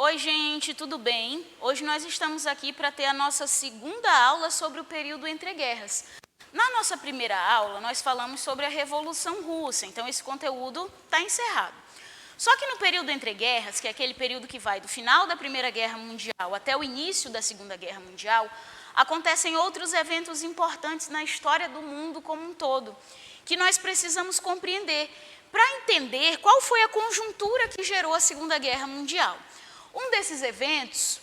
Oi, gente, tudo bem? Hoje nós estamos aqui para ter a nossa segunda aula sobre o período entre guerras. Na nossa primeira aula, nós falamos sobre a Revolução Russa, então esse conteúdo está encerrado. Só que no período entre guerras, que é aquele período que vai do final da Primeira Guerra Mundial até o início da Segunda Guerra Mundial, acontecem outros eventos importantes na história do mundo como um todo, que nós precisamos compreender para entender qual foi a conjuntura que gerou a Segunda Guerra Mundial. Um desses eventos,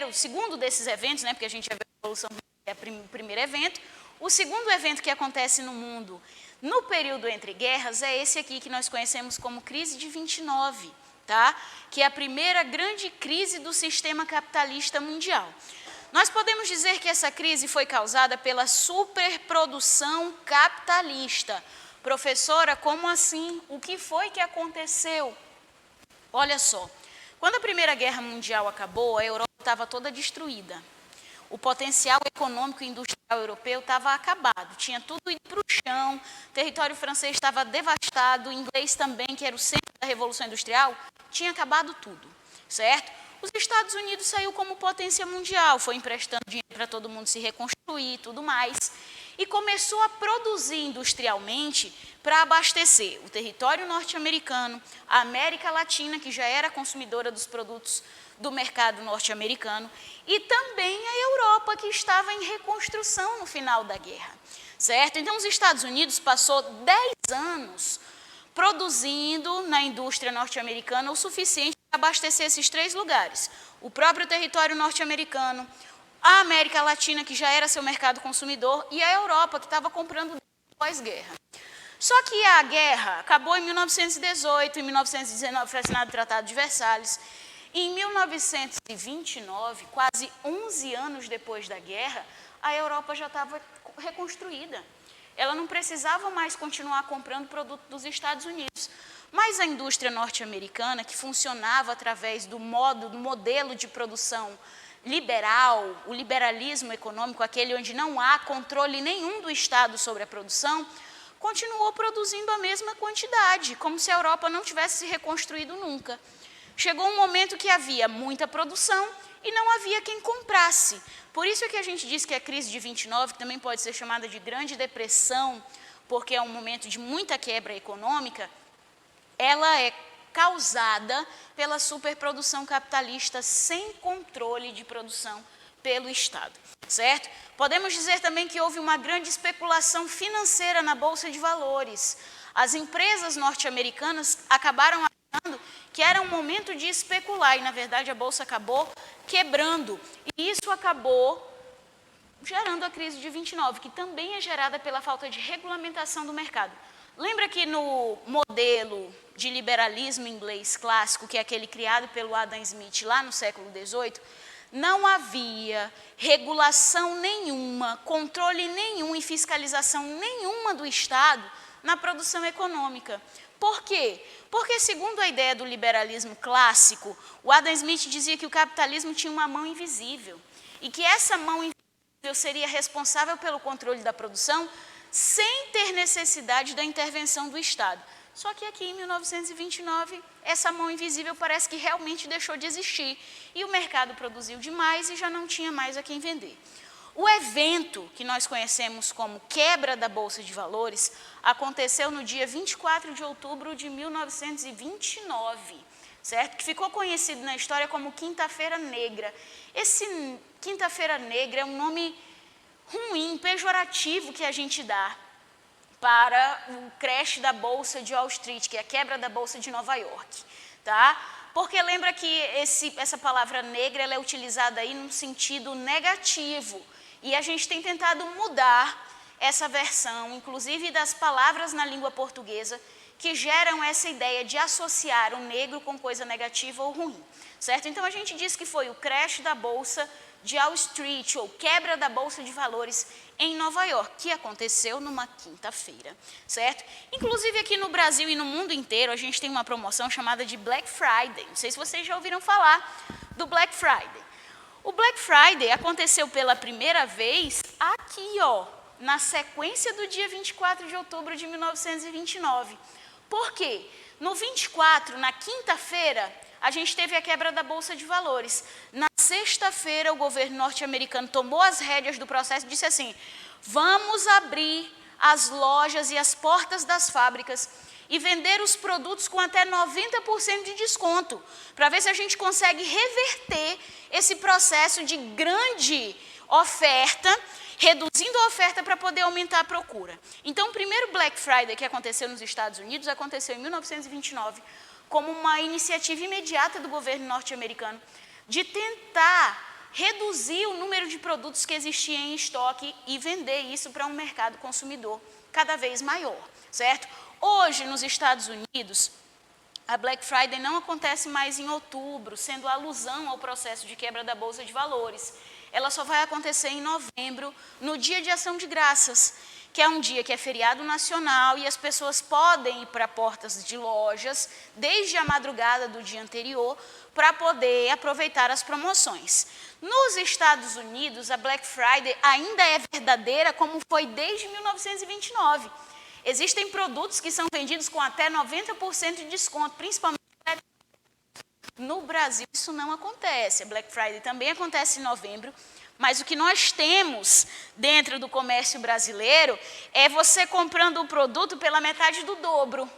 o segundo desses eventos, porque a gente já viu a Revolução é o primeiro evento, o segundo evento que acontece no mundo no período entre guerras é esse aqui que nós conhecemos como crise de 29, que é a primeira grande crise do sistema capitalista mundial. Nós podemos dizer que essa crise foi causada pela superprodução capitalista. Professora, como assim? O que foi que aconteceu? Olha só. Quando a Primeira Guerra Mundial acabou, a Europa estava toda destruída. O potencial econômico e industrial europeu estava acabado, tinha tudo ido para o chão, o território francês estava devastado, o inglês também, que era o centro da Revolução Industrial, tinha acabado tudo, certo? Os Estados Unidos saiu como potência mundial, foi emprestando dinheiro para todo mundo se reconstruir e tudo mais, e começou a produzir industrialmente para abastecer o território norte-americano, a América Latina, que já era consumidora dos produtos do mercado norte-americano, e também a Europa, que estava em reconstrução no final da guerra, certo? Então, os Estados Unidos passou 10 anos produzindo na indústria norte-americana o suficiente para abastecer esses 3 lugares, o próprio território norte-americano, a América Latina, que já era seu mercado consumidor, e a Europa, que estava comprando pós-guerra. Só que a guerra acabou em 1918, em 1919 foi assinado o Tratado de Versalhes. Em 1929, quase 11 anos depois da guerra, a Europa já estava reconstruída. Ela não precisava mais continuar comprando produto dos Estados Unidos. Mas a indústria norte-americana, que funcionava através do modelo de produção liberal, o liberalismo econômico, aquele onde não há controle nenhum do Estado sobre a produção, continuou produzindo a mesma quantidade, como se a Europa não tivesse se reconstruído nunca. Chegou um momento que havia muita produção e não havia quem comprasse. Por isso é que a gente diz que a crise de 29, que também pode ser chamada de Grande Depressão, porque é um momento de muita quebra econômica, ela é causada pela superprodução capitalista sem controle de produção pelo Estado, certo? Podemos dizer também que houve uma grande especulação financeira na Bolsa de Valores. As empresas norte-americanas acabaram achando que era um momento de especular e, na verdade, a Bolsa acabou quebrando. E isso acabou gerando a crise de 29, que também é gerada pela falta de regulamentação do mercado. Lembra que no modelo de liberalismo inglês clássico, que é aquele criado pelo Adam Smith lá no século XVIII, não havia regulação nenhuma, controle nenhum e fiscalização nenhuma do Estado na produção econômica. Por quê? Porque, segundo a ideia do liberalismo clássico, o Adam Smith dizia que o capitalismo tinha uma mão invisível e que essa mão invisível seria responsável pelo controle da produção sem ter necessidade da intervenção do Estado. Só que aqui em 1929, essa mão invisível parece que realmente deixou de existir e o mercado produziu demais e já não tinha mais a quem vender. O evento que nós conhecemos como quebra da Bolsa de Valores aconteceu no dia 24 de outubro de 1929, certo? Que ficou conhecido na história como Quinta-feira Negra. Esse Quinta-feira Negra é um nome ruim, pejorativo que a gente dá para o crash da Bolsa de Wall Street, que é a quebra da Bolsa de Nova York, Porque lembra que essa palavra negra ela é utilizada aí num sentido negativo, e a gente tem tentado mudar essa versão, inclusive das palavras na língua portuguesa, que geram essa ideia de associar o negro com coisa negativa ou ruim, certo? Então a gente diz que foi o crash da Bolsa de Wall Street, ou quebra da Bolsa de Valores em Nova York, que aconteceu numa quinta-feira, certo? Inclusive aqui no Brasil e no mundo inteiro, a gente tem uma promoção chamada de Black Friday. Não sei se vocês já ouviram falar do Black Friday. O Black Friday aconteceu pela primeira vez aqui, na sequência do dia 24 de outubro de 1929. Por quê? No 24, na quinta-feira, a gente teve a quebra da Bolsa de Valores. Na sexta-feira, o governo norte-americano tomou as rédeas do processo e disse assim: vamos abrir as lojas e as portas das fábricas e vender os produtos com até 90% de desconto, para ver se a gente consegue reverter esse processo de grande oferta, reduzindo a oferta para poder aumentar a procura. Então, o primeiro Black Friday que aconteceu nos Estados Unidos aconteceu em 1929, como uma iniciativa imediata do governo norte-americano de tentar reduzir o número de produtos que existiam em estoque e vender isso para um mercado consumidor cada vez maior, certo? Hoje, nos Estados Unidos, a Black Friday não acontece mais em outubro, sendo alusão ao processo de quebra da Bolsa de Valores. Ela só vai acontecer em novembro, no Dia de Ação de Graças, que é um dia que é feriado nacional e as pessoas podem ir para portas de lojas desde a madrugada do dia anterior para poder aproveitar as promoções. Nos Estados Unidos, a Black Friday ainda é verdadeira como foi desde 1929. Existem produtos que são vendidos com até 90% de desconto, principalmente no Brasil. Isso não acontece. A Black Friday também acontece em novembro, mas o que nós temos dentro do comércio brasileiro é você comprando o produto pela metade do dobro.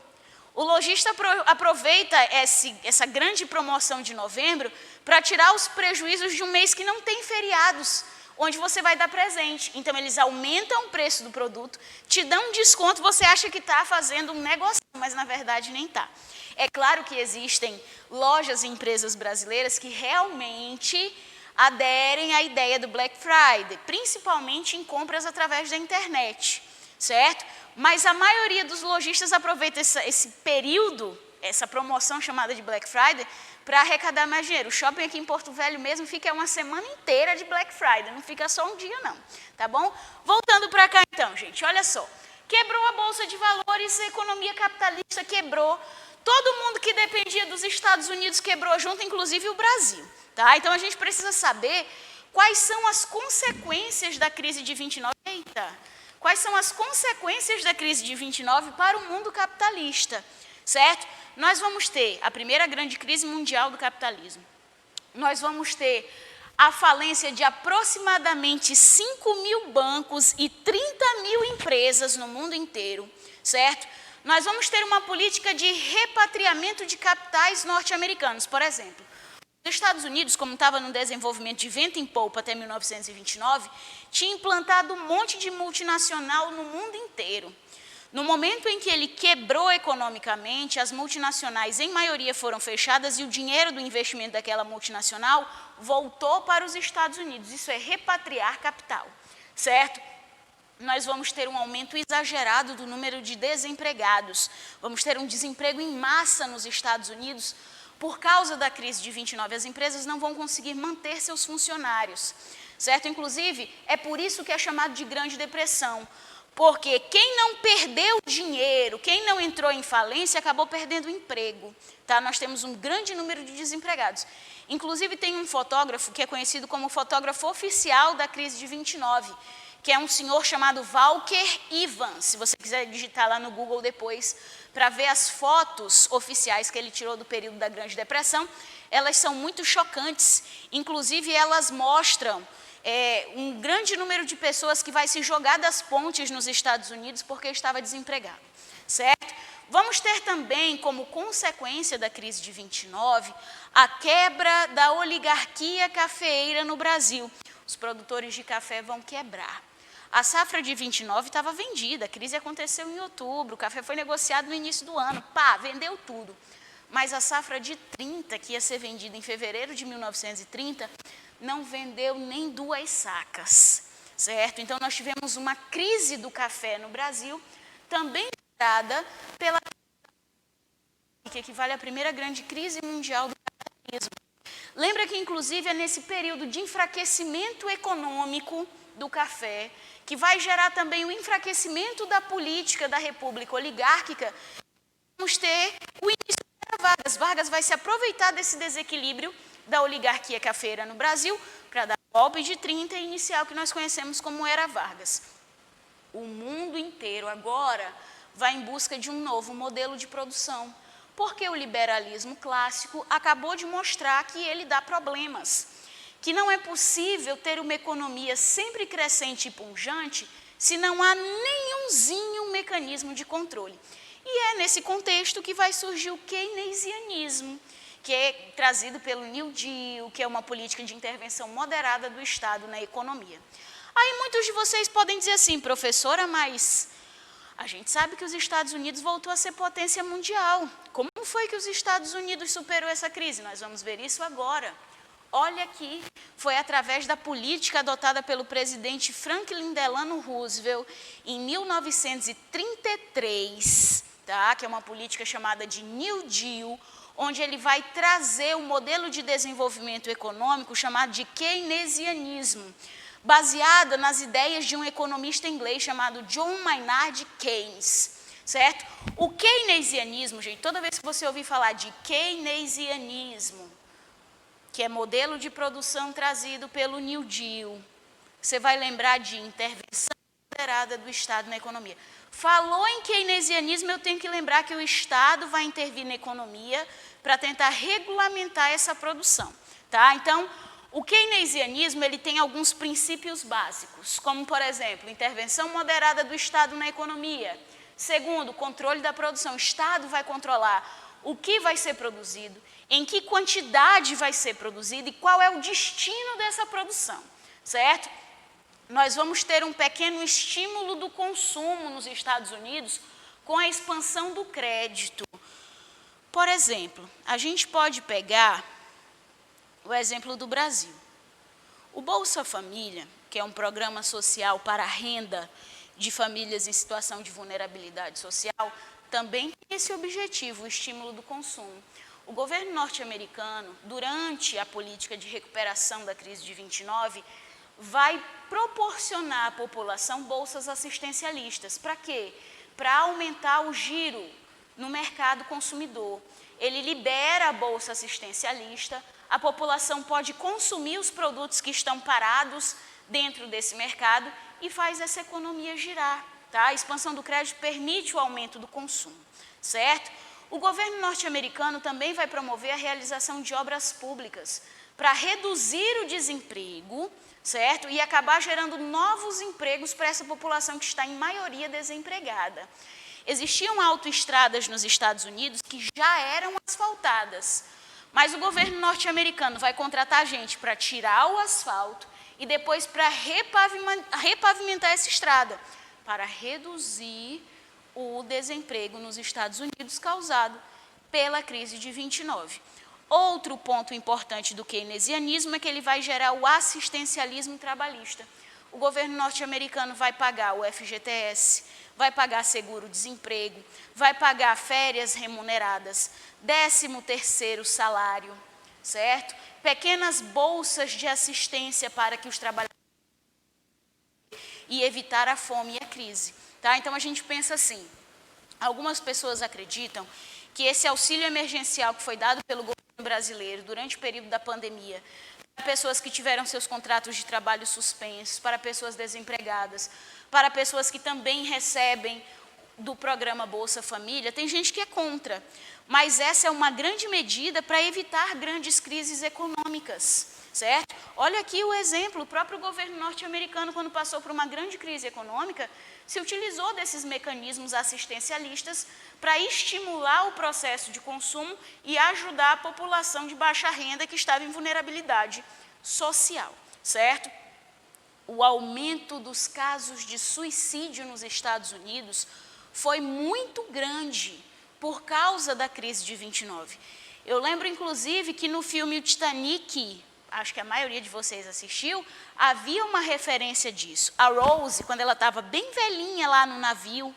O lojista aproveita essa grande promoção de novembro para tirar os prejuízos de um mês que não tem feriados, onde você vai dar presente. Então, eles aumentam o preço do produto, te dão um desconto, você acha que está fazendo um negócio, mas na verdade nem está. É claro que existem lojas e empresas brasileiras que realmente aderem à ideia do Black Friday, principalmente em compras através da internet, certo? Mas a maioria dos lojistas aproveita esse período, essa promoção chamada de Black Friday, para arrecadar mais dinheiro. O shopping aqui em Porto Velho mesmo fica uma semana inteira de Black Friday, não fica só um dia não, tá bom? Voltando para cá então, gente, olha só. Quebrou a Bolsa de Valores, a economia capitalista quebrou, todo mundo que dependia dos Estados Unidos quebrou junto, inclusive o Brasil, tá? Então a gente precisa saber quais são as consequências da crise de 29. Quais são as consequências da crise de 29 para o mundo capitalista, certo? Nós vamos ter a primeira grande crise mundial do capitalismo. Nós vamos ter a falência de aproximadamente 5.000 bancos e 30.000 empresas no mundo inteiro, certo? Nós vamos ter uma política de repatriamento de capitais norte-americanos, por exemplo. Os Estados Unidos, como estava no desenvolvimento de vento em polpa até 1929, tinha implantado um monte de multinacional no mundo inteiro. No momento em que ele quebrou economicamente, as multinacionais em maioria foram fechadas e o dinheiro do investimento daquela multinacional voltou para os Estados Unidos. Isso é repatriar capital, certo? Nós vamos ter um aumento exagerado do número de desempregados. Vamos ter um desemprego em massa nos Estados Unidos. Por causa da crise de 29, as empresas não vão conseguir manter seus funcionários, certo? Inclusive, é por isso que é chamado de Grande Depressão, porque quem não perdeu dinheiro, quem não entrou em falência, acabou perdendo o emprego, tá? Nós temos um grande número de desempregados. Inclusive, tem um fotógrafo que é conhecido como o fotógrafo oficial da crise de 29, que é um senhor chamado Walker Evans. Se você quiser digitar lá no Google depois, para ver as fotos oficiais que ele tirou do período da Grande Depressão, elas são muito chocantes. Inclusive, elas mostram um grande número de pessoas que vai se jogar das pontes nos Estados Unidos porque estava desempregado, certo? Vamos ter também, como consequência da crise de 29, a quebra da oligarquia cafeeira no Brasil. Os produtores de café vão quebrar. A safra de 29 estava vendida, a crise aconteceu em outubro, o café foi negociado no início do ano, vendeu tudo. Mas a safra de 30, que ia ser vendida em fevereiro de 1930, não vendeu nem 2 sacas, certo? Então, nós tivemos uma crise do café no Brasil, também gerada pela que equivale à primeira grande crise mundial do capitalismo. Lembra que, inclusive, é nesse período de enfraquecimento econômico do café, que vai gerar também o enfraquecimento da política da república oligárquica, vamos ter o início da Vargas. Vargas vai se aproveitar desse desequilíbrio da oligarquia cafeira no Brasil para dar golpe de 30 e iniciar o que nós conhecemos como Era Vargas. O mundo inteiro agora vai em busca de um novo modelo de produção, Porque o liberalismo clássico acabou de mostrar que ele dá problemas, que não é possível ter uma economia sempre crescente e pujante se não há nenhumzinho mecanismo de controle. E é nesse contexto que vai surgir o keynesianismo, que é trazido pelo New Deal, que é uma política de intervenção moderada do Estado na economia. Aí muitos de vocês podem dizer assim, professora, mas a gente sabe que os Estados Unidos voltou a ser potência mundial. Como foi que os Estados Unidos superou essa crise? Nós vamos ver isso agora. Olha aqui, foi através da política adotada pelo presidente Franklin Delano Roosevelt em 1933, tá? Que é uma política chamada de New Deal, onde ele vai trazer um modelo de desenvolvimento econômico chamado de keynesianismo, baseada nas ideias de um economista inglês chamado John Maynard Keynes, certo? O keynesianismo, gente, toda vez que você ouvir falar de keynesianismo, que é modelo de produção trazido pelo New Deal, você vai lembrar de intervenção moderada do Estado na economia. Falou em keynesianismo, eu tenho que lembrar que o Estado vai intervir na economia para tentar regulamentar essa produção, tá? Então, o keynesianismo, ele tem alguns princípios básicos, como, por exemplo, intervenção moderada do Estado na economia. Segundo, controle da produção. O Estado vai controlar o que vai ser produzido, em que quantidade vai ser produzido e qual é o destino dessa produção, certo? Nós vamos ter um pequeno estímulo do consumo nos Estados Unidos com a expansão do crédito. Por exemplo, a gente pode pegar o exemplo do Brasil. O Bolsa Família, que é um programa social para a renda de famílias em situação de vulnerabilidade social, também tem esse objetivo, o estímulo do consumo. O governo norte-americano, durante a política de recuperação da crise de 29, vai proporcionar à população bolsas assistencialistas. Para quê? Para aumentar o giro no mercado consumidor. Ele libera a bolsa assistencialista, a população pode consumir os produtos que estão parados dentro desse mercado e faz essa economia girar, tá? A expansão do crédito permite o aumento do consumo, certo? O governo norte-americano também vai promover a realização de obras públicas para reduzir o desemprego, certo? E acabar gerando novos empregos para essa população que está em maioria desempregada. Existiam autoestradas nos Estados Unidos que já eram asfaltadas, mas o governo norte-americano vai contratar gente para tirar o asfalto e depois para repavimentar essa estrada, para reduzir o desemprego nos Estados Unidos causado pela crise de 29. Outro ponto importante do keynesianismo é que ele vai gerar o assistencialismo trabalhista. O governo norte-americano vai pagar o FGTS, vai pagar seguro-desemprego, vai pagar férias remuneradas, 13º salário, certo? Pequenas bolsas de assistência para que os trabalhadores e evitar a fome e a crise, tá? Então a gente pensa assim, algumas pessoas acreditam que esse auxílio emergencial que foi dado pelo governo brasileiro durante o período da pandemia, para pessoas que tiveram seus contratos de trabalho suspensos, para pessoas desempregadas, para pessoas que também recebem do programa Bolsa Família, tem gente que é contra, mas essa é uma grande medida para evitar grandes crises econômicas, certo? Olha aqui o exemplo, o próprio governo norte-americano, quando passou por uma grande crise econômica, se utilizou desses mecanismos assistencialistas para estimular o processo de consumo e ajudar a população de baixa renda que estava em vulnerabilidade social, certo? O aumento dos casos de suicídio nos Estados Unidos foi muito grande por causa da crise de 29. Eu lembro, inclusive, que no filme o Titanic, acho que a maioria de vocês assistiu, havia uma referência disso. A Rose, quando ela estava bem velhinha lá no navio,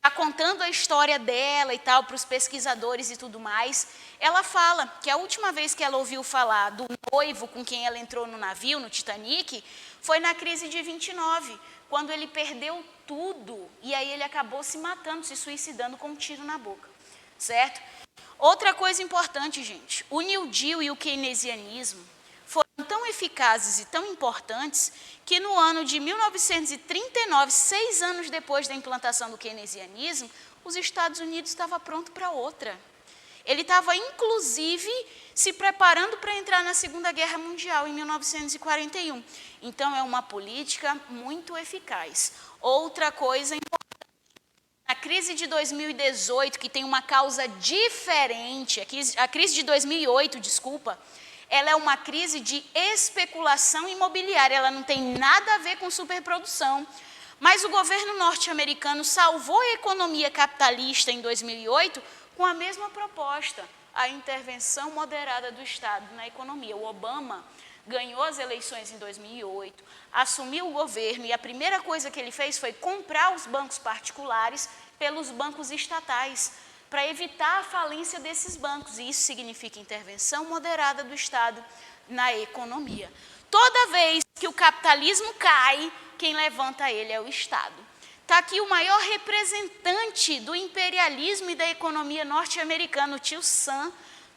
já contando a história dela e tal para os pesquisadores e tudo mais, ela fala que a última vez que ela ouviu falar do noivo com quem ela entrou no navio, no Titanic, foi na crise de 29, quando ele perdeu tudo e aí ele acabou se matando, se suicidando com um tiro na boca, certo? Outra coisa importante, gente, o New Deal e o keynesianismo foram tão eficazes e tão importantes que no ano de 1939, 6 anos depois da implantação do keynesianismo, os Estados Unidos estavam prontos para outra. Ele estava, inclusive, se preparando para entrar na Segunda Guerra Mundial, em 1941. Então, é uma política muito eficaz. Outra coisa importante, a crise de 2018, que tem uma causa diferente, a crise de 2008, desculpa, ela é uma crise de especulação imobiliária, ela não tem nada a ver com superprodução. Mas o governo norte-americano salvou a economia capitalista em 2008 com a mesma proposta, a intervenção moderada do Estado na economia. O Obama ganhou as eleições em 2008, assumiu o governo e a primeira coisa que ele fez foi comprar os bancos particulares pelos bancos estatais, para evitar a falência desses bancos. E isso significa intervenção moderada do Estado na economia. Toda vez que o capitalismo cai, quem levanta ele é o Estado. Está aqui o maior representante do imperialismo e da economia norte-americana, o tio Sam,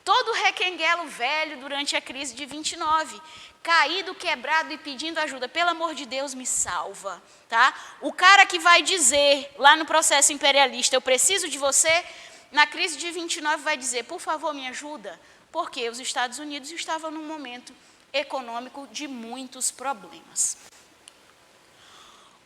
todo requenguelo velho durante a crise de 29, caído, quebrado e pedindo ajuda. Pelo amor de Deus, me salva. Tá? O cara que vai dizer, lá no processo imperialista, eu preciso de você, na crise de 29 vai dizer, por favor, me ajuda, porque os Estados Unidos estavam num momento econômico de muitos problemas.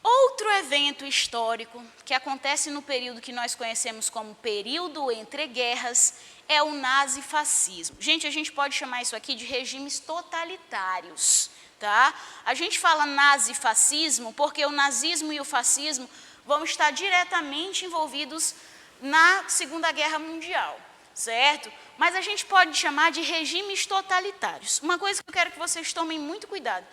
Outro evento histórico que acontece no período que nós conhecemos como período entre guerras é o nazifascismo. Gente, a gente pode chamar isso aqui de regimes totalitários, tá? A gente fala nazifascismo porque o nazismo e o fascismo vão estar diretamente envolvidos na Segunda Guerra Mundial, certo? Mas a gente pode chamar de regimes totalitários. Uma coisa que eu quero que vocês tomem muito cuidado.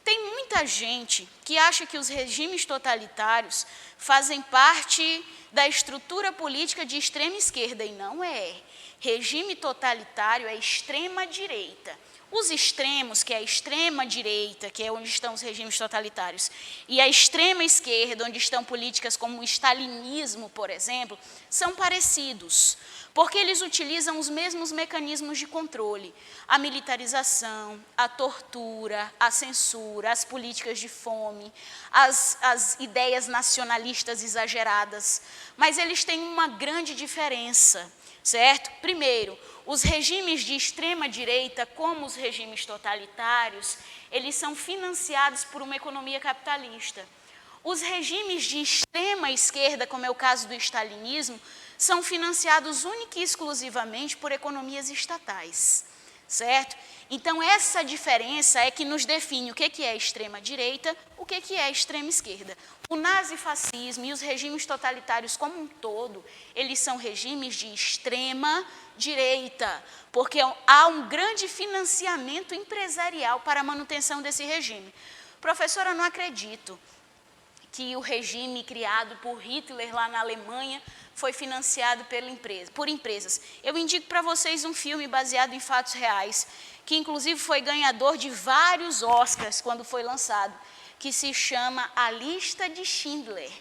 Tem muita gente que acha que os regimes totalitários fazem parte da estrutura política de extrema esquerda, e não é. Regime totalitário é extrema-direita. Os extremos, que é a extrema-direita, que é onde estão os regimes totalitários, e a extrema-esquerda, onde estão políticas como o stalinismo, por exemplo, são parecidos, porque eles utilizam os mesmos mecanismos de controle. A militarização, a tortura, a censura, as políticas de fome, as ideias nacionalistas exageradas. Mas eles têm uma grande diferença, certo? Primeiro, os regimes de extrema-direita, como os regimes totalitários, eles são financiados por uma economia capitalista. Os regimes de extrema-esquerda, como é o caso do stalinismo, são financiados única e exclusivamente por economias estatais, certo? Então, essa diferença é que nos define o que é extrema-direita, o que é extrema-esquerda. O nazifascismo e os regimes totalitários como um todo, eles são regimes de extrema-direita, porque há um grande financiamento empresarial para a manutenção desse regime. Professora, eu não acredito que o regime criado por Hitler lá na Alemanha foi financiado por empresas. Eu indico para vocês um filme baseado em fatos reais, que inclusive foi ganhador de vários Oscars quando foi lançado, que se chama A Lista de Schindler.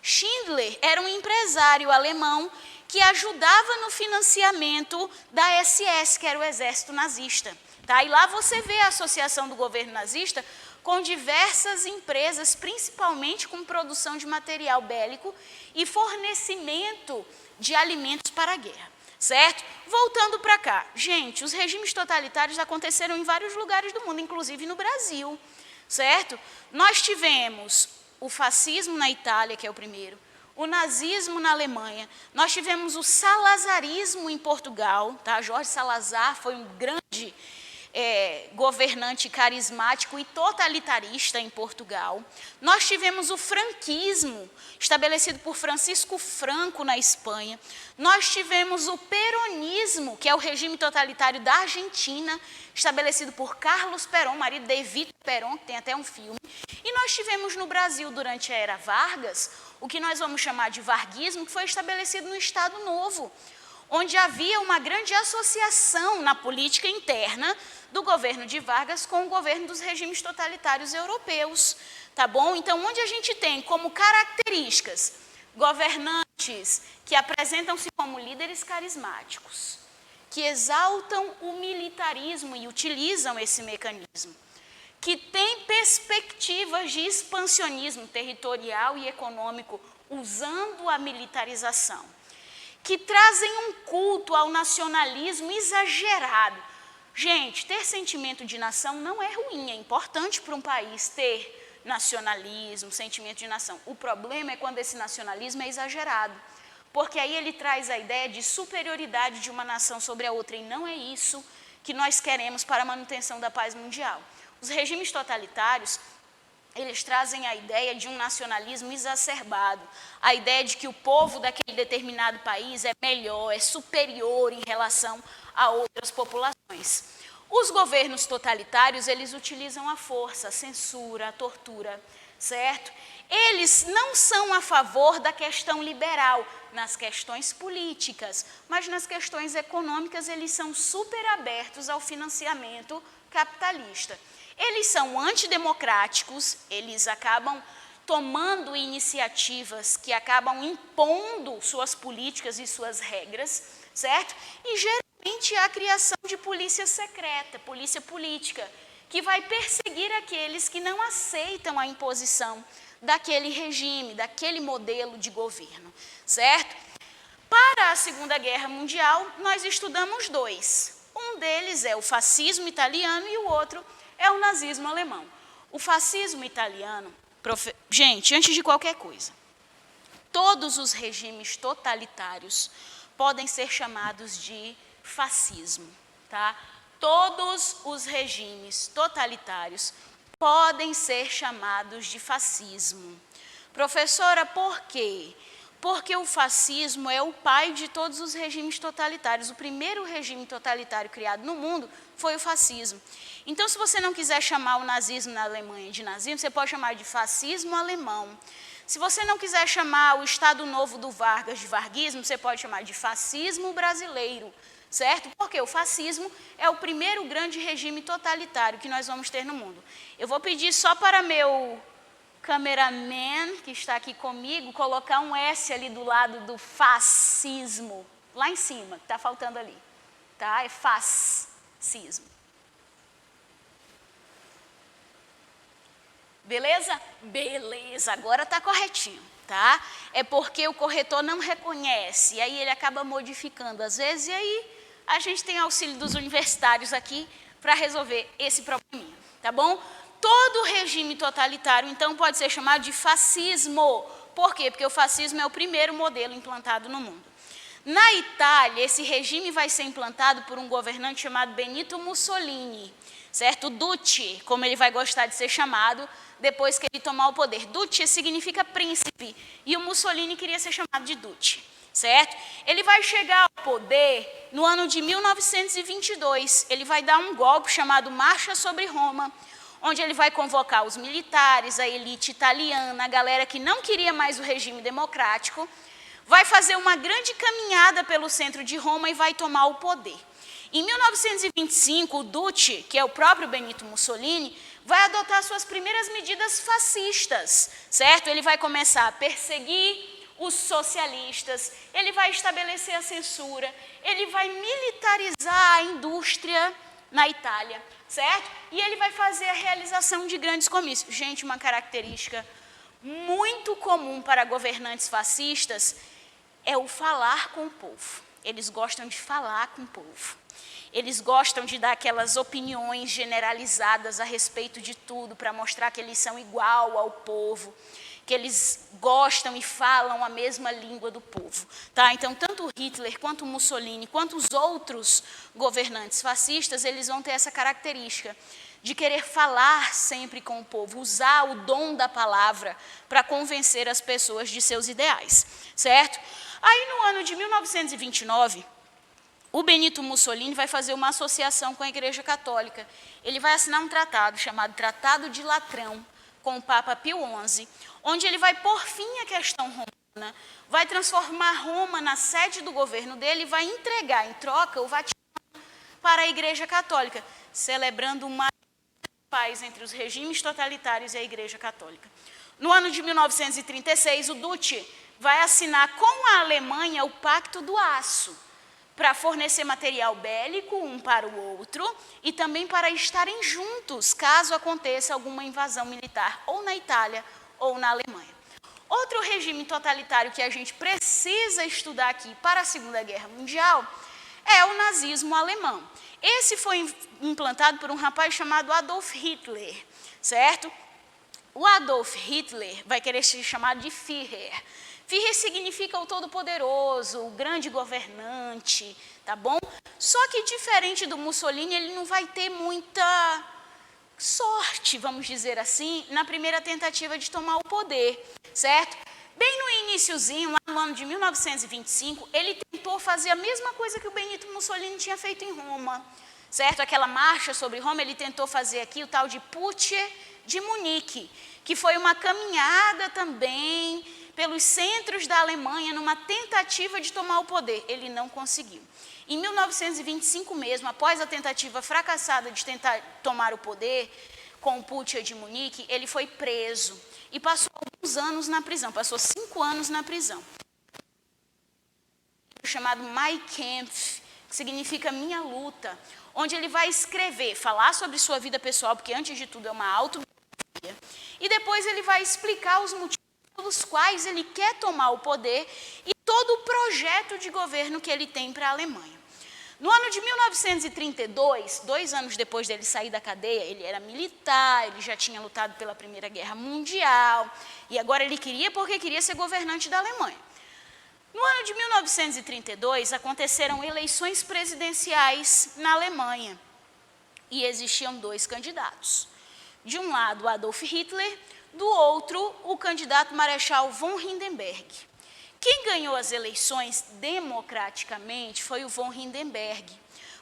Schindler era um empresário alemão que ajudava no financiamento da SS, que era o exército nazista. Tá? E lá você vê a associação do governo nazista com diversas empresas, principalmente com produção de material bélico e fornecimento de alimentos para a guerra, certo? Voltando para cá, gente, os regimes totalitários aconteceram em vários lugares do mundo, inclusive no Brasil, certo? Nós tivemos o fascismo na Itália, que é o primeiro, o nazismo na Alemanha, nós tivemos o salazarismo em Portugal, tá? Jorge Salazar foi um grande governante carismático e totalitarista em Portugal. Nós tivemos o franquismo, estabelecido por Francisco Franco na Espanha. Nós tivemos o peronismo, que é o regime totalitário da Argentina, estabelecido por Carlos Perón, marido de Evita Perón, que tem até um filme. E nós tivemos no Brasil, durante a era Vargas, o que nós vamos chamar de varguismo, que foi estabelecido no Estado Novo, onde havia uma grande associação na política interna do governo de Vargas com o governo dos regimes totalitários europeus, tá bom? Então, onde a gente tem como características governantes que apresentam-se como líderes carismáticos, que exaltam o militarismo e utilizam esse mecanismo, que têm perspectivas de expansionismo territorial e econômico usando a militarização, que trazem um culto ao nacionalismo exagerado. Gente, ter sentimento de nação não é ruim, é importante para um país ter nacionalismo, sentimento de nação. O problema é quando esse nacionalismo é exagerado, porque aí ele traz a ideia de superioridade de uma nação sobre a outra, e não é isso que nós queremos para a manutenção da paz mundial. Os regimes totalitários, eles trazem a ideia de um nacionalismo exacerbado, a ideia de que o povo daquele determinado país é melhor, é superior em relação a outras populações. Os governos totalitários, eles utilizam a força, a censura, a tortura, certo? Eles não são a favor da questão liberal nas questões políticas, mas nas questões econômicas eles são super abertos ao financiamento capitalista. Eles são antidemocráticos, eles acabam tomando iniciativas que acabam impondo suas políticas e suas regras, certo? E geralmente há a criação de polícia secreta, polícia política, que vai perseguir aqueles que não aceitam a imposição daquele regime, daquele modelo de governo, certo? Para a Segunda Guerra Mundial, nós estudamos dois. Um deles é o fascismo italiano e o outro é o nazismo alemão. O fascismo italiano, gente, antes de qualquer coisa, todos os regimes totalitários podem ser chamados de fascismo, tá? Todos os regimes totalitários podem ser chamados de fascismo. Professora, por quê? Porque o fascismo é o pai de todos os regimes totalitários. O primeiro regime totalitário criado no mundo foi o fascismo. Então, se você não quiser chamar o nazismo na Alemanha de nazismo, você pode chamar de fascismo alemão. Se você não quiser chamar o Estado Novo do Vargas de varguismo, você pode chamar de fascismo brasileiro, certo? Porque o fascismo é o primeiro grande regime totalitário que nós vamos ter no mundo. Eu vou pedir só para meu cameraman, que está aqui comigo, colocar um S ali do lado do fascismo, lá em cima, que está faltando ali, tá? É fascismo. Beleza? Beleza, agora está corretinho, tá? É porque o corretor não reconhece, e aí ele acaba modificando às vezes, e aí a gente tem auxílio dos universitários aqui para resolver esse probleminha, tá bom? Todo regime totalitário, então, pode ser chamado de fascismo. Por quê? Porque o fascismo é o primeiro modelo implantado no mundo. Na Itália, esse regime vai ser implantado por um governante chamado Benito Mussolini, certo? Duce, como ele vai gostar de ser chamado depois que ele tomar o poder. Duce significa príncipe, e o Mussolini queria ser chamado de Duce, certo? Ele vai chegar ao poder no ano de 1922. Ele vai dar um golpe chamado Marcha sobre Roma, onde ele vai convocar os militares, a elite italiana, a galera que não queria mais o regime democrático, vai fazer uma grande caminhada pelo centro de Roma e vai tomar o poder. Em 1925, o Duce, que é o próprio Benito Mussolini, vai adotar suas primeiras medidas fascistas, certo? Ele vai começar a perseguir os socialistas, ele vai estabelecer a censura, ele vai militarizar a indústria na Itália, certo? E ele vai fazer a realização de grandes comícios. Gente, uma característica muito comum para governantes fascistas é o falar com o povo. Eles gostam de falar com o povo. Eles gostam de dar aquelas opiniões generalizadas a respeito de tudo, para mostrar que eles são igual ao povo, que eles gostam e falam a mesma língua do povo, tá? Então, tanto Hitler, quanto Mussolini, quanto os outros governantes fascistas, eles vão ter essa característica de querer falar sempre com o povo, usar o dom da palavra para convencer as pessoas de seus ideais, certo? Aí, no ano de 1929, o Benito Mussolini vai fazer uma associação com a Igreja Católica. Ele vai assinar um tratado chamado Tratado de Latrão com o Papa Pio XI, onde ele vai pôr fim à questão romana, vai transformar Roma na sede do governo dele e vai entregar em troca o Vaticano para a Igreja Católica, celebrando uma paz entre os regimes totalitários e a Igreja Católica. No ano de 1936, o Duce vai assinar com a Alemanha o Pacto do Aço, para fornecer material bélico um para o outro e também para estarem juntos, caso aconteça alguma invasão militar, ou na Itália ou na Alemanha. Outro regime totalitário que a gente precisa estudar aqui para a Segunda Guerra Mundial é o nazismo alemão. Esse foi implantado por um rapaz chamado Adolf Hitler, certo? O Adolf Hitler vai querer ser chamado de Führer. Führer significa o todo-poderoso, o grande governante, tá bom? Só que diferente do Mussolini, ele não vai ter muita sorte, vamos dizer assim, na primeira tentativa de tomar o poder, certo? Bem no iniciozinho, lá no ano de 1925, ele tentou fazer a mesma coisa que o Benito Mussolini tinha feito em Roma, certo? Aquela marcha sobre Roma, ele tentou fazer aqui o tal de Putsch de Munique, que foi uma caminhada também pelos centros da Alemanha numa tentativa de tomar o poder. Ele não conseguiu. Em 1925 mesmo, após a tentativa fracassada de tentar tomar o poder com o Putsch de Munique, ele foi preso e passou alguns anos na prisão, passou 5 anos na prisão. Chamado Mein Kampf, que significa minha luta, onde ele vai escrever, falar sobre sua vida pessoal, porque antes de tudo é uma autobiografia, e depois ele vai explicar os motivos pelos quais ele quer tomar o poder e todo o projeto de governo que ele tem para a Alemanha. No ano de 1932, 2 anos depois dele sair da cadeia, ele era militar, ele já tinha lutado pela Primeira Guerra Mundial, e agora ele queria porque queria ser governante da Alemanha. No ano de 1932, aconteceram eleições presidenciais na Alemanha, e existiam 2 candidatos. De um lado, Adolf Hitler, do outro, o candidato Marechal von Hindenburg. Quem ganhou as eleições democraticamente foi o von Hindenburg.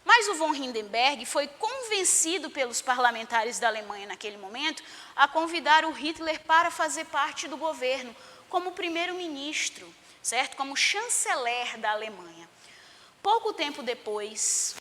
Mas o von Hindenburg foi convencido pelos parlamentares da Alemanha naquele momento a convidar o Hitler para fazer parte do governo, como primeiro-ministro, certo? Como chanceler da Alemanha. Pouco tempo depois,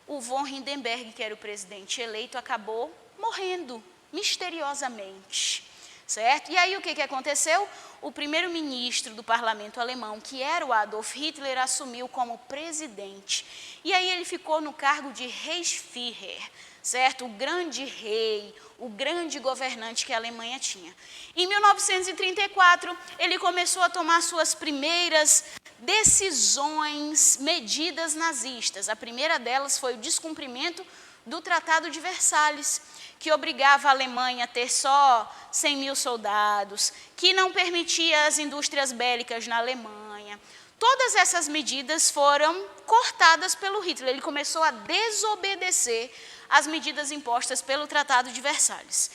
o von Hindenburg, que era o presidente eleito, acabou morrendo misteriosamente. Certo? E aí o que aconteceu? O primeiro-ministro do parlamento alemão, que era o Adolf Hitler, assumiu como presidente. E aí ele ficou no cargo de Reichsführer, certo? O grande rei, o grande governante que a Alemanha tinha. Em 1934, ele começou a tomar suas primeiras decisões, medidas nazistas. A primeira delas foi o descumprimento do Tratado de Versalhes, que obrigava a Alemanha a ter só 100 mil soldados, que não permitia as indústrias bélicas na Alemanha. Todas essas medidas foram cortadas pelo Hitler. Ele começou a desobedecer as medidas impostas pelo Tratado de Versalhes.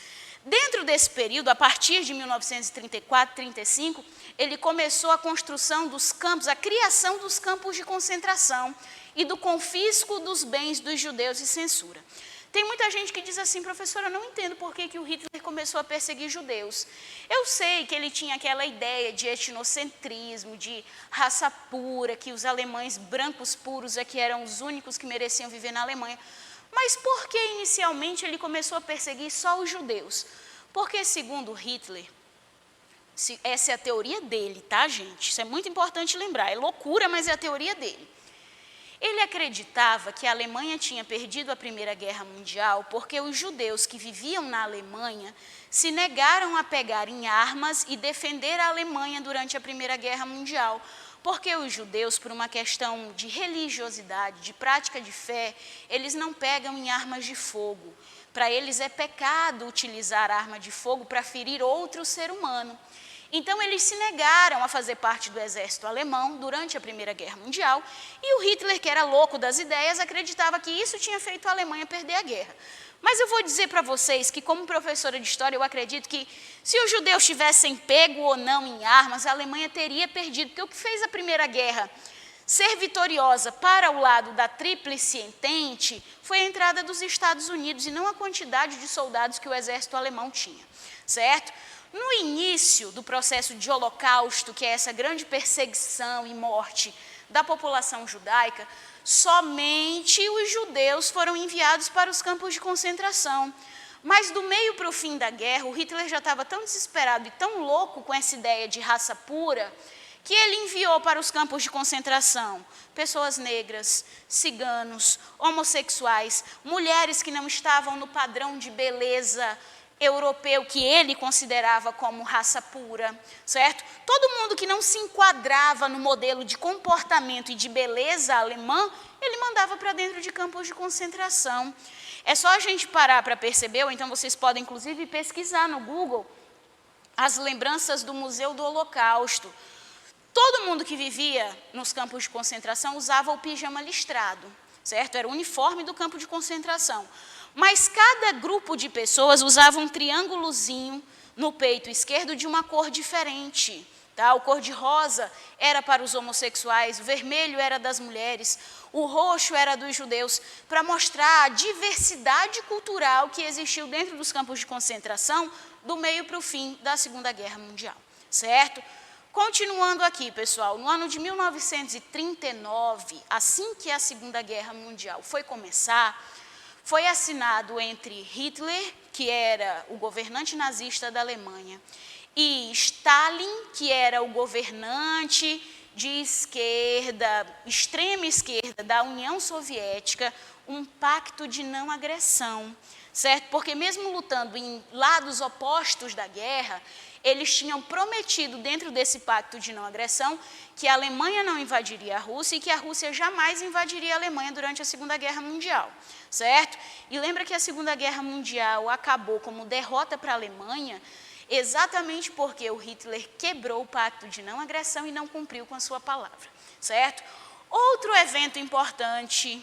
Dentro desse período, a partir de 1934, 35, ele começou a construção dos campos, a criação dos campos de concentração e do confisco dos bens dos judeus e censura. Tem muita gente que diz assim, professora, eu não entendo por que o Hitler começou a perseguir judeus. Eu sei que ele tinha aquela ideia de etnocentrismo, de raça pura, que os alemães brancos puros é que eram os únicos que mereciam viver na Alemanha. Mas por que inicialmente ele começou a perseguir só os judeus? Porque, segundo Hitler, essa é a teoria dele, tá, gente? Isso é muito importante lembrar. É loucura, mas é a teoria dele. Ele acreditava que a Alemanha tinha perdido a Primeira Guerra Mundial porque os judeus que viviam na Alemanha se negaram a pegar em armas e defender a Alemanha durante a Primeira Guerra Mundial. Porque os judeus, por uma questão de religiosidade, de prática de fé, eles não pegam em armas de fogo. Para eles é pecado utilizar arma de fogo para ferir outro ser humano. Então, eles se negaram a fazer parte do exército alemão durante a Primeira Guerra Mundial, e o Hitler, que era louco das ideias, acreditava que isso tinha feito a Alemanha perder a guerra. Mas eu vou dizer para vocês que, como professora de história, eu acredito que se os judeus tivessem pego ou não em armas, a Alemanha teria perdido, porque o que fez a Primeira Guerra ser vitoriosa para o lado da Tríplice Entente foi a entrada dos Estados Unidos e não a quantidade de soldados que o exército alemão tinha, certo? No início do processo de Holocausto, que é essa grande perseguição e morte da população judaica, somente os judeus foram enviados para os campos de concentração. Mas do meio para o fim da guerra, o Hitler já estava tão desesperado e tão louco com essa ideia de raça pura, que ele enviou para os campos de concentração pessoas negras, ciganos, homossexuais, mulheres que não estavam no padrão de beleza europeu que ele considerava como raça pura, certo? Todo mundo que não se enquadrava no modelo de comportamento e de beleza alemã, ele mandava para dentro de campos de concentração. É só a gente parar para perceber, ou então vocês podem inclusive pesquisar no Google as lembranças do Museu do Holocausto. Todo mundo que vivia nos campos de concentração usava o pijama listrado, certo? Era o uniforme do campo de concentração. Mas cada grupo de pessoas usava um triângulozinho no peito esquerdo de uma cor diferente. Tá? O cor de rosa era para os homossexuais, o vermelho era das mulheres, o roxo era dos judeus, para mostrar a diversidade cultural que existiu dentro dos campos de concentração do meio para o fim da Segunda Guerra Mundial, certo? Continuando aqui, pessoal, no ano de 1939, assim que a Segunda Guerra Mundial foi começar, foi assinado entre Hitler, que era o governante nazista da Alemanha, e Stalin, que era o governante de esquerda, extrema esquerda da União Soviética, um pacto de não agressão, certo? Porque mesmo lutando em lados opostos da guerra, eles tinham prometido dentro desse pacto de não agressão que a Alemanha não invadiria a Rússia e que a Rússia jamais invadiria a Alemanha durante a Segunda Guerra Mundial, certo? E lembra que a Segunda Guerra Mundial acabou como derrota para a Alemanha exatamente porque o Hitler quebrou o pacto de não agressão e não cumpriu com a sua palavra, certo? Outro evento importante,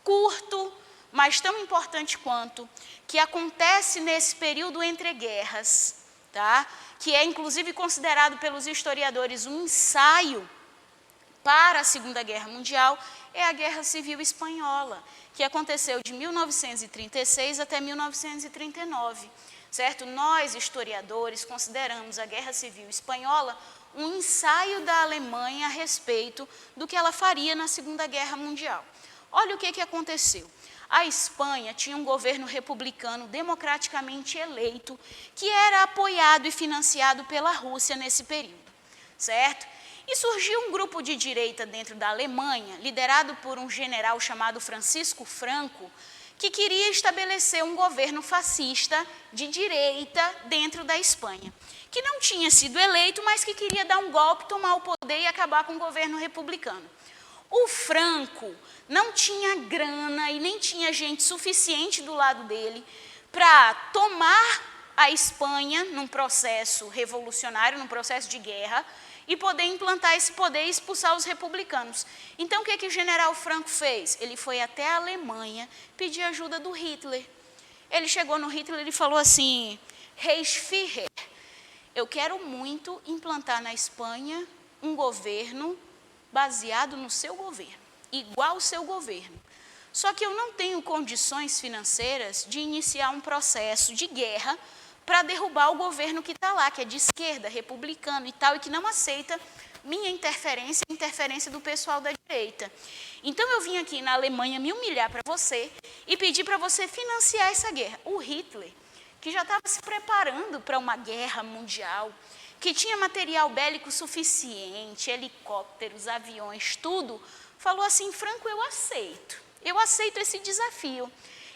curto, mas tão importante quanto, que acontece nesse período entre guerras, tá? Que é inclusive considerado pelos historiadores um ensaio para a Segunda Guerra Mundial, é a Guerra Civil Espanhola, que aconteceu de 1936 até 1939, certo? Nós, historiadores, consideramos a Guerra Civil Espanhola um ensaio da Alemanha a respeito do que ela faria na Segunda Guerra Mundial. Olha o que aconteceu. A Espanha tinha um governo republicano democraticamente eleito, que era apoiado e financiado pela Rússia nesse período, certo? E surgiu um grupo de direita dentro da Alemanha, liderado por um general chamado Francisco Franco, que queria estabelecer um governo fascista de direita dentro da Espanha, que não tinha sido eleito, mas que queria dar um golpe, tomar o poder e acabar com o governo republicano. O Franco não tinha grana e nem tinha gente suficiente do lado dele para tomar a Espanha num processo revolucionário, num processo de guerra, e poder implantar esse poder e expulsar os republicanos. Então, o que o general Franco fez? Ele foi até a Alemanha pedir ajuda do Hitler. Ele chegou no Hitler e falou assim: Reichsführer, eu quero muito implantar na Espanha um governo baseado no seu governo, igual ao seu governo. Só que eu não tenho condições financeiras de iniciar um processo de guerra para derrubar o governo que está lá, que é de esquerda, republicano e tal, e que não aceita minha interferência e interferência do pessoal da direita. Então eu vim aqui na Alemanha me humilhar para você e pedir para você financiar essa guerra. O Hitler, que já estava se preparando para uma guerra mundial, que tinha material bélico suficiente, helicópteros, aviões, tudo, falou assim: Franco, eu aceito esse desafio.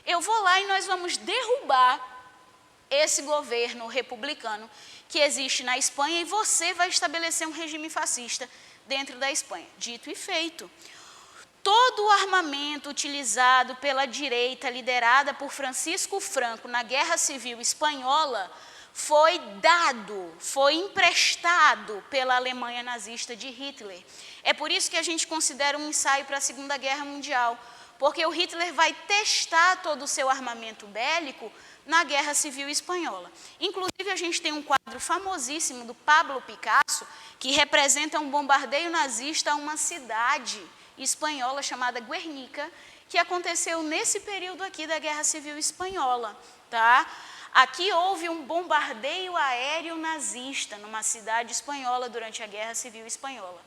Eu vou lá e nós vamos derrubar esse governo republicano que existe na Espanha e você vai estabelecer um regime fascista dentro da Espanha. Dito e feito. Todo o armamento utilizado pela direita, liderada por Francisco Franco na Guerra Civil Espanhola, foi dado, foi emprestado pela Alemanha nazista de Hitler. É por isso que a gente considera um ensaio para a Segunda Guerra Mundial, porque o Hitler vai testar todo o seu armamento bélico na Guerra Civil Espanhola. Inclusive, a gente tem um quadro famosíssimo do Pablo Picasso, que representa um bombardeio nazista a uma cidade espanhola chamada Guernica, que aconteceu nesse período aqui da Guerra Civil Espanhola, tá? Aqui houve um bombardeio aéreo nazista numa cidade espanhola durante a Guerra Civil Espanhola,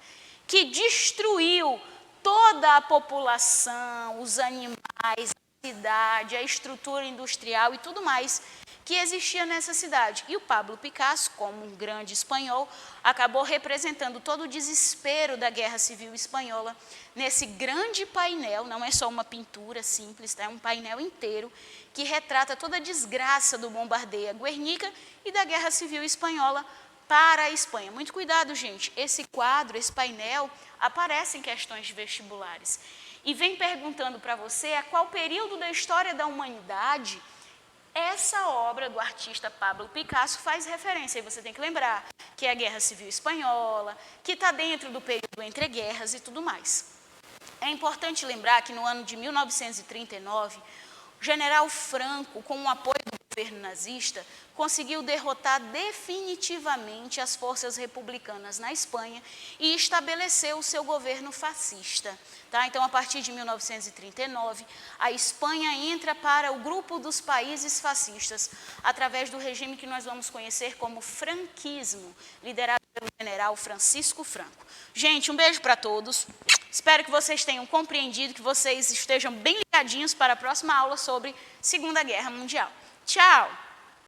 que destruiu toda a população, os animais, a cidade, a estrutura industrial e tudo mais que existia nessa cidade. E o Pablo Picasso, como um grande espanhol, acabou representando todo o desespero da Guerra Civil Espanhola nesse grande painel, não é só uma pintura simples, tá? É um painel inteiro que retrata toda a desgraça do bombardeio a Guernica e da Guerra Civil Espanhola para a Espanha. Muito cuidado, gente, esse quadro, esse painel, aparece em questões de vestibulares. E vem perguntando para você a qual período da história da humanidade essa obra do artista Pablo Picasso faz referência. E você tem que lembrar que é a Guerra Civil Espanhola, que está dentro do período entre guerras e tudo mais. É importante lembrar que no ano de 1939, o general Franco, com o apoio do governo nazista, conseguiu derrotar definitivamente as forças republicanas na Espanha e estabeleceu o seu governo fascista. Tá? Então, a partir de 1939, a Espanha entra para o grupo dos países fascistas, através do regime que nós vamos conhecer como franquismo, liderado pelo general Francisco Franco. Gente, um beijo para todos. Espero que vocês tenham compreendido, que vocês estejam bem ligadinhos para a próxima aula sobre Segunda Guerra Mundial. Tchau!